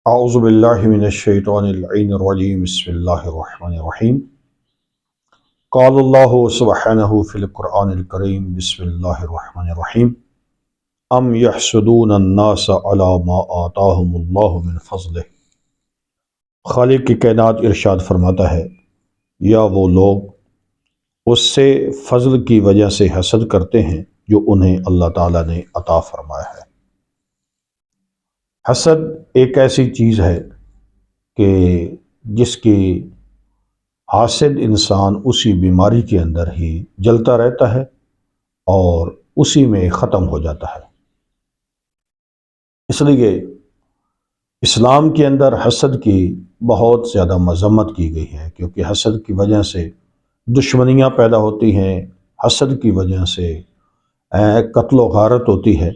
اعوذ باللہ من الشیطان اللعین الرجیم بسم اللہ الرحمن الرحیم قال اللہ سبحانہ فی القرآن الکریم بسم اللہ الرحمن الرحیم ام یحسدون الناس علی ما آتاہم اللہ من فضلہ۔ خالق کی کائنات ارشاد فرماتا ہے، یا وہ لوگ اس سے فضل کی وجہ سے حسد کرتے ہیں جو انہیں اللہ تعالیٰ نے عطا فرمایا ہے۔ حسد ایک ایسی چیز ہے کہ جس کی حاسد انسان اسی بیماری کے اندر ہی جلتا رہتا ہے اور اسی میں ختم ہو جاتا ہے۔ اس لیے اسلام کے اندر حسد کی بہت زیادہ مذمت کی گئی ہے، کیونکہ حسد کی وجہ سے دشمنیاں پیدا ہوتی ہیں، حسد کی وجہ سے قتل و غارت ہوتی ہے۔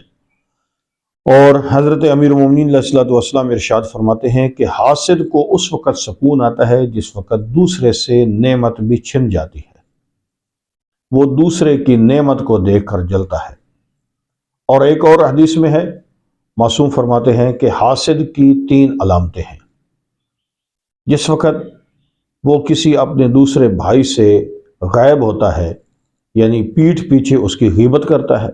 اور حضرت امیر المومنین علیہ الصلوۃ والسلام ارشاد فرماتے ہیں کہ حاسد کو اس وقت سکون آتا ہے جس وقت دوسرے سے نعمت بھی چھن جاتی ہے، وہ دوسرے کی نعمت کو دیکھ کر جلتا ہے۔ اور ایک اور حدیث میں ہے، معصوم فرماتے ہیں کہ حاسد کی 3 علامتیں ہیں۔ جس وقت وہ کسی اپنے دوسرے بھائی سے غائب ہوتا ہے، یعنی پیٹھ پیچھے اس کی غیبت کرتا ہے،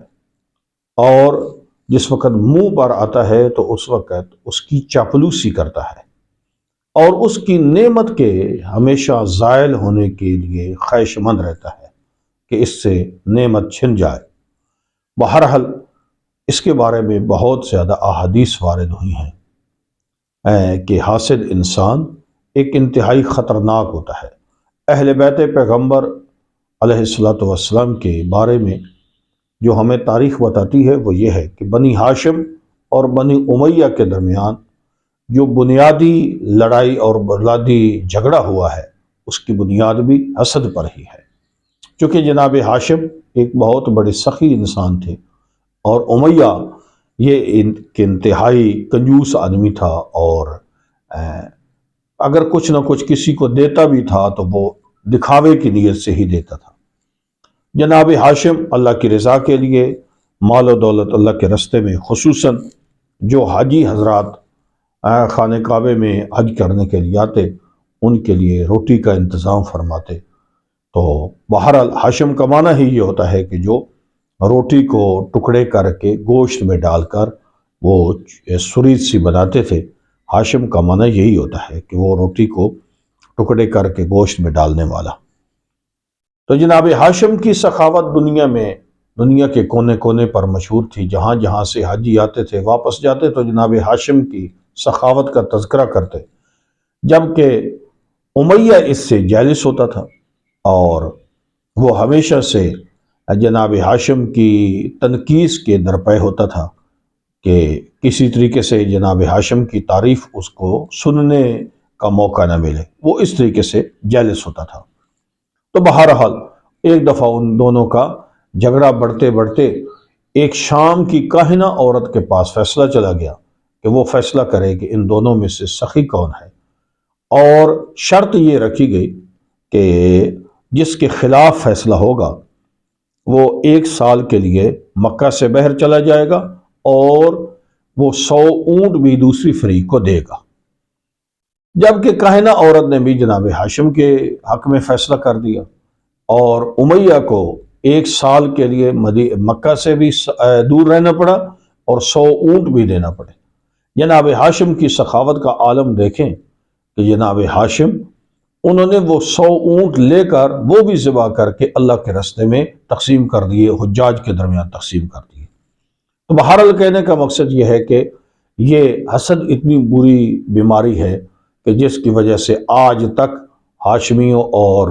اور جس وقت منہ پر آتا ہے تو اس وقت اس کی چاپلوسی کرتا ہے، اور اس کی نعمت کے ہمیشہ زائل ہونے کے لیے خواہش مند رہتا ہے کہ اس سے نعمت چھن جائے۔ بہرحال اس کے بارے میں بہت زیادہ احادیث وارد ہوئی ہیں کہ حاسد انسان ایک انتہائی خطرناک ہوتا ہے۔ اہل بیت پیغمبر علیہ الصلوۃ والسلام کے بارے میں جو ہمیں تاریخ بتاتی ہے وہ یہ ہے کہ بنی ہاشم اور بنی امیہ کے درمیان جو بنیادی لڑائی اور بنیادی جھگڑا ہوا ہے، اس کی بنیاد بھی حسد پر ہی ہے۔ چونکہ جناب ہاشم ایک بہت بڑے سخی انسان تھے، اور امیہ یہ انتہائی کنجوس آدمی تھا، اور اگر کچھ نہ کچھ کسی کو دیتا بھی تھا تو وہ دکھاوے کی نیت سے ہی دیتا تھا۔ جناب ہاشم اللہ کی رضا کے لیے مال و دولت اللہ کے رستے میں، خصوصاً جو حاجی حضرات خانہ کعبے میں حج کرنے کے لیے آتے، ان کے لیے روٹی کا انتظام فرماتے۔ تو بہرحال ہاشم کا معنی ہی یہ ہوتا ہے کہ جو روٹی کو ٹکڑے کر کے گوشت میں ڈال کر وہ سرید سی بناتے تھے۔ ہاشم کا معنی یہی ہوتا ہے کہ وہ روٹی کو ٹکڑے کر کے گوشت میں ڈالنے والا۔ تو جناب ہاشم کی سخاوت دنیا کے کونے کونے پر مشہور تھی۔ جہاں جہاں سے حاجی آتے تھے واپس جاتے تو جناب ہاشم کی سخاوت کا تذکرہ کرتے، جبکہ امیہ اس سے جالس ہوتا تھا، اور وہ ہمیشہ سے جناب ہاشم کی تنقیص کے درپے ہوتا تھا کہ کسی طریقے سے جناب ہاشم کی تعریف اس کو سننے کا موقع نہ ملے، وہ اس طریقے سے جالس ہوتا تھا۔ تو بہرحال ایک دفعہ ان دونوں کا جھگڑا بڑھتے بڑھتے ایک شام کی کاہنہ عورت کے پاس فیصلہ چلا گیا کہ وہ فیصلہ کرے کہ ان دونوں میں سے سخی کون ہے، اور شرط یہ رکھی گئی کہ جس کے خلاف فیصلہ ہوگا وہ 1 سال کے لیے مکہ سے باہر چلا جائے گا، اور وہ 100 اونٹ بھی دوسری فریق کو دے گا۔ جبکہ کاہنہ عورت نے بھی جناب ہاشم کے حق میں فیصلہ کر دیا، اور امیہ کو 1 سال کے لیے مکہ سے بھی دور رہنا پڑا اور 100 اونٹ بھی دینا پڑے۔ جناب ہاشم کی سخاوت کا عالم دیکھیں کہ جناب ہاشم انہوں نے وہ 100 اونٹ لے کر وہ بھی ذبح کر کے اللہ کے راستے میں تقسیم کر دیے، حجاج کے درمیان تقسیم کر دیے۔ تو بہرحال کہنے کا مقصد یہ ہے کہ یہ حسد اتنی بری بیماری ہے کہ جس کی وجہ سے آج تک ہاشمیوں اور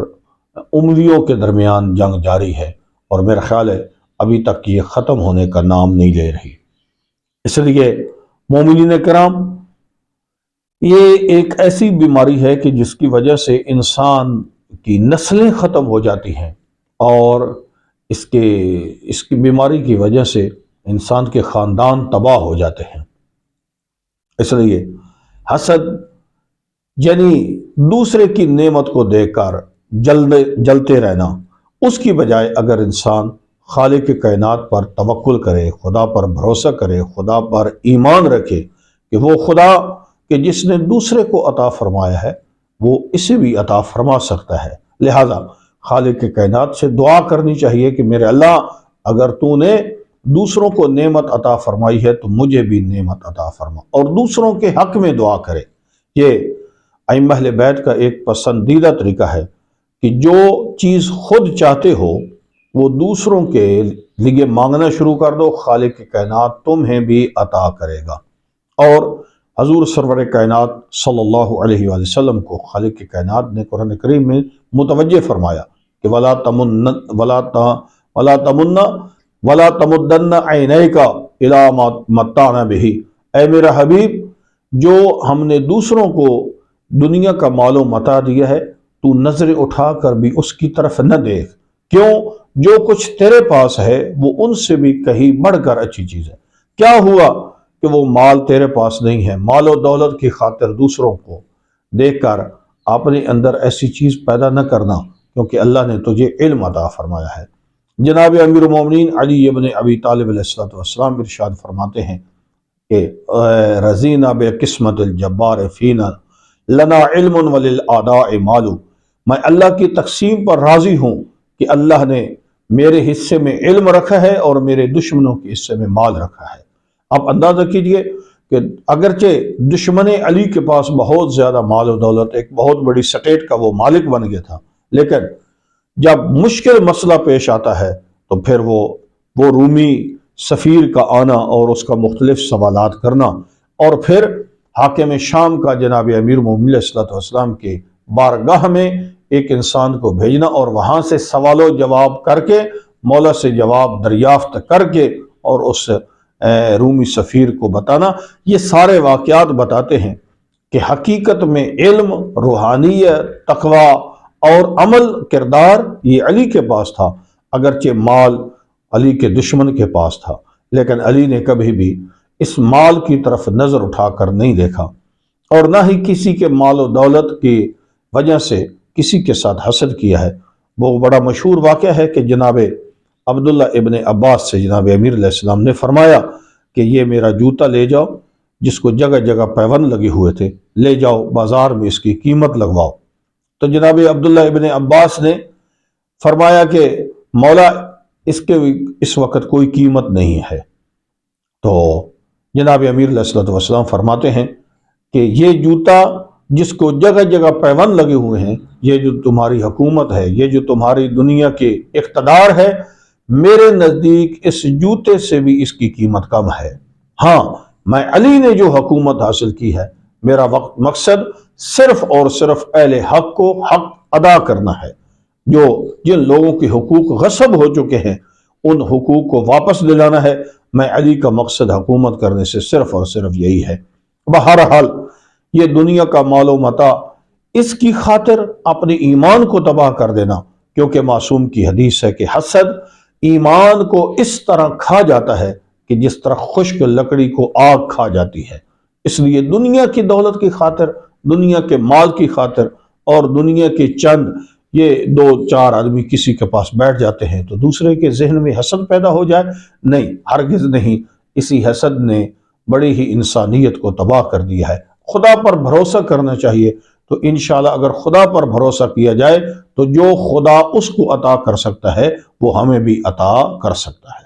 امویوں کے درمیان جنگ جاری ہے، اور میرا خیال ہے ابھی تک یہ ختم ہونے کا نام نہیں لے رہی۔ اس لیے مومنین کرام، یہ ایک ایسی بیماری ہے کہ جس کی وجہ سے انسان کی نسلیں ختم ہو جاتی ہیں، اور اس کی بیماری کی وجہ سے انسان کے خاندان تباہ ہو جاتے ہیں۔ اس لیے حسد یعنی دوسرے کی نعمت کو دیکھ کر جلتے رہنا، اس کی بجائے اگر انسان خالق کائنات پر توکل کرے، خدا پر بھروسہ کرے، خدا پر ایمان رکھے کہ وہ خدا کہ جس نے دوسرے کو عطا فرمایا ہے وہ اسے بھی عطا فرما سکتا ہے۔ لہذا خالق کائنات سے دعا کرنی چاہیے کہ میرے اللہ، اگر تو نے دوسروں کو نعمت عطا فرمائی ہے تو مجھے بھی نعمت عطا فرما، اور دوسروں کے حق میں دعا کرے۔ یہ ائمہ اہل بیت کا ایک پسندیدہ طریقہ ہے کہ جو چیز خود چاہتے ہو وہ دوسروں کے لیے مانگنا شروع کر دو، خالق کائنات تمہیں بھی عطا کرے گا۔ اور حضور سرور کائنات صلی اللہ علیہ وآلہ وسلم کو خالق کائنات نے قرآن کریم میں متوجہ فرمایا کہ وَلَا تَمُدَّنَّ عَيْنَيْكَ إِلَىٰ مَا مَتَّعْنَا بِهِ، اے میرا حبیب، جو ہم نے دوسروں کو دنیا کا مال و متاع دیا ہے تو نظر اٹھا کر بھی اس کی طرف نہ دیکھ، کیوں؟ جو کچھ تیرے پاس ہے وہ ان سے بھی کہیں بڑھ کر اچھی چیز ہے۔ کیا ہوا کہ وہ مال تیرے پاس نہیں ہے؟ مال و دولت کی خاطر دوسروں کو دیکھ کر اپنے اندر ایسی چیز پیدا نہ کرنا، کیونکہ اللہ نے تجھے علم عطا فرمایا ہے۔ جناب امیر المومنین علی ابن ابی طالب علیہ السلام ارشاد فرماتے ہیں کہ رضینا بقسمت الجبار فینا لنا علم وللآداء مال، میں اللہ کی تقسیم پر راضی ہوں کہ اللہ نے میرے حصے میں علم رکھا ہے اور میرے دشمنوں کے حصے میں مال رکھا ہے۔ آپ اندازہ کیجئے کہ اگرچہ دشمن علی کے پاس بہت زیادہ مال و دولت، ایک بہت بڑی سٹیٹ کا وہ مالک بن گیا تھا، لیکن جب مشکل مسئلہ پیش آتا ہے تو پھر وہ رومی سفیر کا آنا اور اس کا مختلف سوالات کرنا، اور پھر حاکم شام کا جناب امیر مومنین علیہ السلام کے بارگاہ میں ایک انسان کو بھیجنا اور وہاں سے سوال و جواب کر کے مولا سے جواب دریافت کر کے اور اس رومی سفیر کو بتانا، یہ سارے واقعات بتاتے ہیں کہ حقیقت میں علم، روحانیت، تقوی اور عمل کردار یہ علی کے پاس تھا، اگرچہ مال علی کے دشمن کے پاس تھا، لیکن علی نے کبھی بھی اس مال کی طرف نظر اٹھا کر نہیں دیکھا، اور نہ ہی کسی کے مال و دولت کی وجہ سے کسی کے ساتھ حسد کیا ہے۔ وہ بڑا مشہور واقعہ ہے کہ جناب عبداللہ ابن عباس سے جناب امیر علیہ السلام نے فرمایا کہ یہ میرا جوتا لے جاؤ جس کو جگہ جگہ پیوند لگے ہوئے تھے، لے جاؤ بازار میں اس کی قیمت لگواؤ۔ تو جناب عبداللہ ابن عباس نے فرمایا کہ مولا اس وقت کوئی قیمت نہیں ہے۔ تو جناب امیر علیہ السلام فرماتے ہیں کہ یہ جوتا جس کو جگہ جگہ پیوند لگے ہوئے ہیں، یہ جو تمہاری حکومت ہے، یہ جو تمہاری دنیا کے اقتدار ہے، میرے نزدیک اس جوتے سے بھی اس کی قیمت کم ہے۔ ہاں، میں علی نے جو حکومت حاصل کی ہے، میرا مقصد صرف اور صرف اہل حق کو حق ادا کرنا ہے، جن لوگوں کے حقوق غصب ہو چکے ہیں ان حقوق کو واپس دلانا ہے۔ میں علی کا مقصد حکومت کرنے سے صرف اور صرف یہی ہے۔ بہرحال یہ دنیا کا مال و متاع، اس کی خاطر اپنے ایمان کو تباہ کر دینا، کیونکہ معصوم کی حدیث ہے کہ حسد ایمان کو اس طرح کھا جاتا ہے کہ جس طرح خشک لکڑی کو آگ کھا جاتی ہے۔ اس لیے دنیا کی دولت کی خاطر، دنیا کے مال کی خاطر اور دنیا کے چند یہ 2-4 آدمی کسی کے پاس بیٹھ جاتے ہیں تو دوسرے کے ذہن میں حسد پیدا ہو جائے؟ نہیں، ہرگز نہیں۔ اسی حسد نے بڑی ہی انسانیت کو تباہ کر دیا ہے۔ خدا پر بھروسہ کرنا چاہیے، تو انشاءاللہ اگر خدا پر بھروسہ کیا جائے تو جو خدا اس کو عطا کر سکتا ہے وہ ہمیں بھی عطا کر سکتا ہے۔